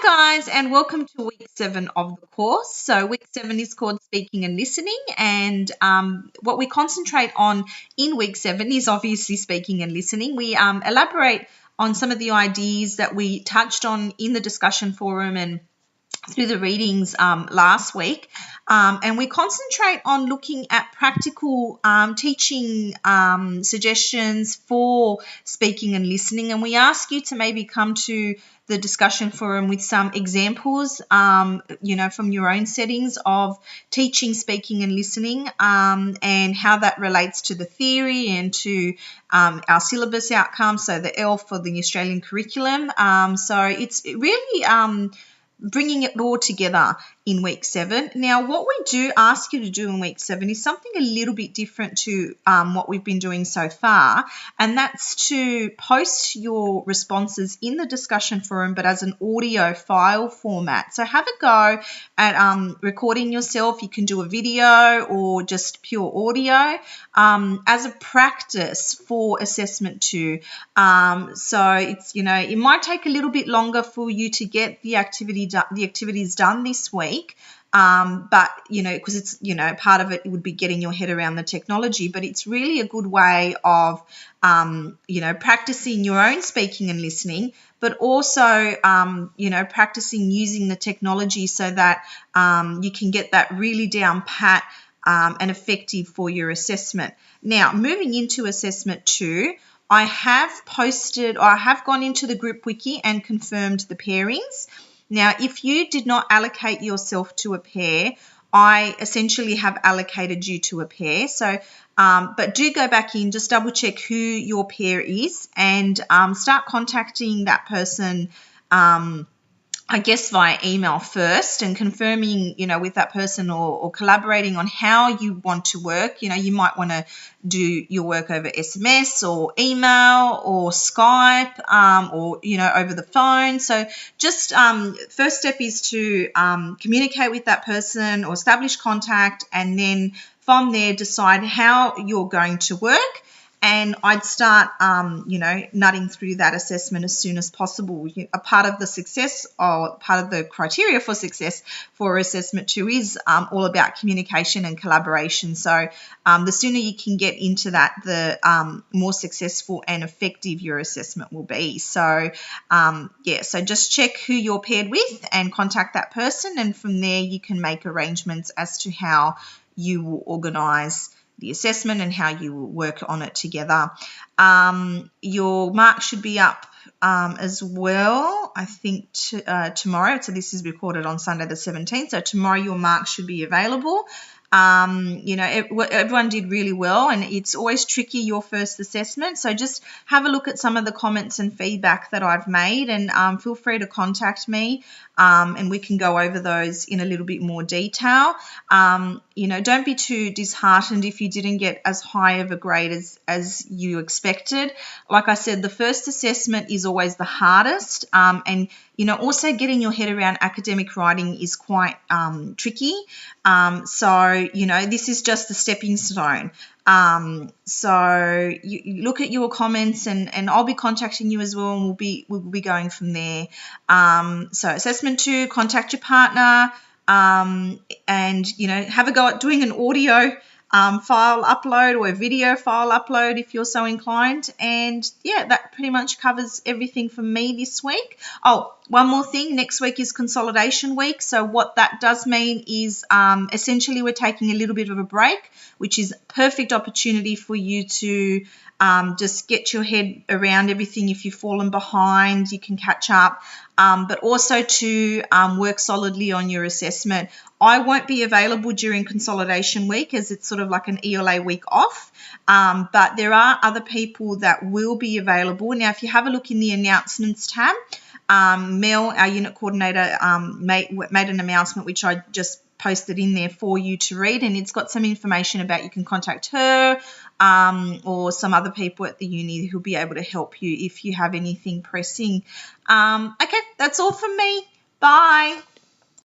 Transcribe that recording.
Hi guys, and welcome to week 7 of the course. So week 7 is called speaking and listening, and what we concentrate on in week 7 is obviously speaking and listening. We elaborate on some of the ideas that we touched on in the discussion forum and through the readings last week, and we concentrate on looking at practical teaching suggestions for speaking and listening, and we ask you to maybe come to the discussion forum with some examples, from your own settings of teaching speaking and listening, and how that relates to the theory and to our syllabus outcomes, so the L for the Australian curriculum. So it's really bringing it all together in week 7. Now, what we do ask you to do in week 7 is something a little bit different to what we've been doing so far, and that's to post your responses in the discussion forum, but as an audio file format. So have a go at recording yourself. You can do a video or just pure audio as a practice for assessment 2. So it's, it might take a little bit longer for you to get the activities done this week. But, because it's, part of it would be getting your head around the technology, but it's really a good way of, practicing your own speaking and listening, but also, practicing using the technology so that you can get that really down pat and effective for your assessment. Now, moving into assessment 2, I have gone into the group wiki and confirmed the pairings. Now, if you did not allocate yourself to a pair, I essentially have allocated you to a pair. So, but do go back in, just double check who your pair is, and start contacting that person, I guess via email first, and confirming, with that person or collaborating on how you want to work. You might want to do your work over SMS or email or Skype, or, over the phone. So just first step is to communicate with that person or establish contact, and then from there decide how you're going to work. And I'd start, nutting through that assessment as soon as possible. A part of the success, or part of the criteria for success for assessment 2 is all about communication and collaboration. So the sooner you can get into that, the more successful and effective your assessment will be. So, so just check who you're paired with and contact that person. And from there, you can make arrangements as to how you will organise the assessment and how you will work on it together. Your mark should be up as well, I think, tomorrow. So this is recorded on Sunday the 17th. So tomorrow your mark should be available. Everyone did really well, and it's always tricky, your first assessment. So just have a look at some of the comments and feedback that I've made, and feel free to contact me, and we can go over those in a little bit more detail. Don't be too disheartened if you didn't get as high of a grade as you expected. Like I said, the first assessment is always the hardest, and also getting your head around academic writing is quite tricky. So this is just the stepping stone. So you look at your comments, and I'll be contacting you as well, and we'll be going from there. So assessment 2, contact your partner, and have a go at doing an audio file upload or a video file upload if you're so inclined. And yeah, that pretty much covers everything from me this week. Oh, one more thing, next week is consolidation week. So what that does mean is essentially we're taking a little bit of a break, which is perfect opportunity for you to just get your head around everything. If you've fallen behind, you can catch up, but also to work solidly on your assessment. I won't be available during consolidation week, as it's sort of like an ELA week off, but there are other people that will be available. Now, if you have a look in the announcements tab, Mel, our unit coordinator, made an announcement which I just posted in there for you to read, and it's got some information about you can contact her or some other people at the uni who'll be able to help you if you have anything pressing. Okay, that's all from me. Bye.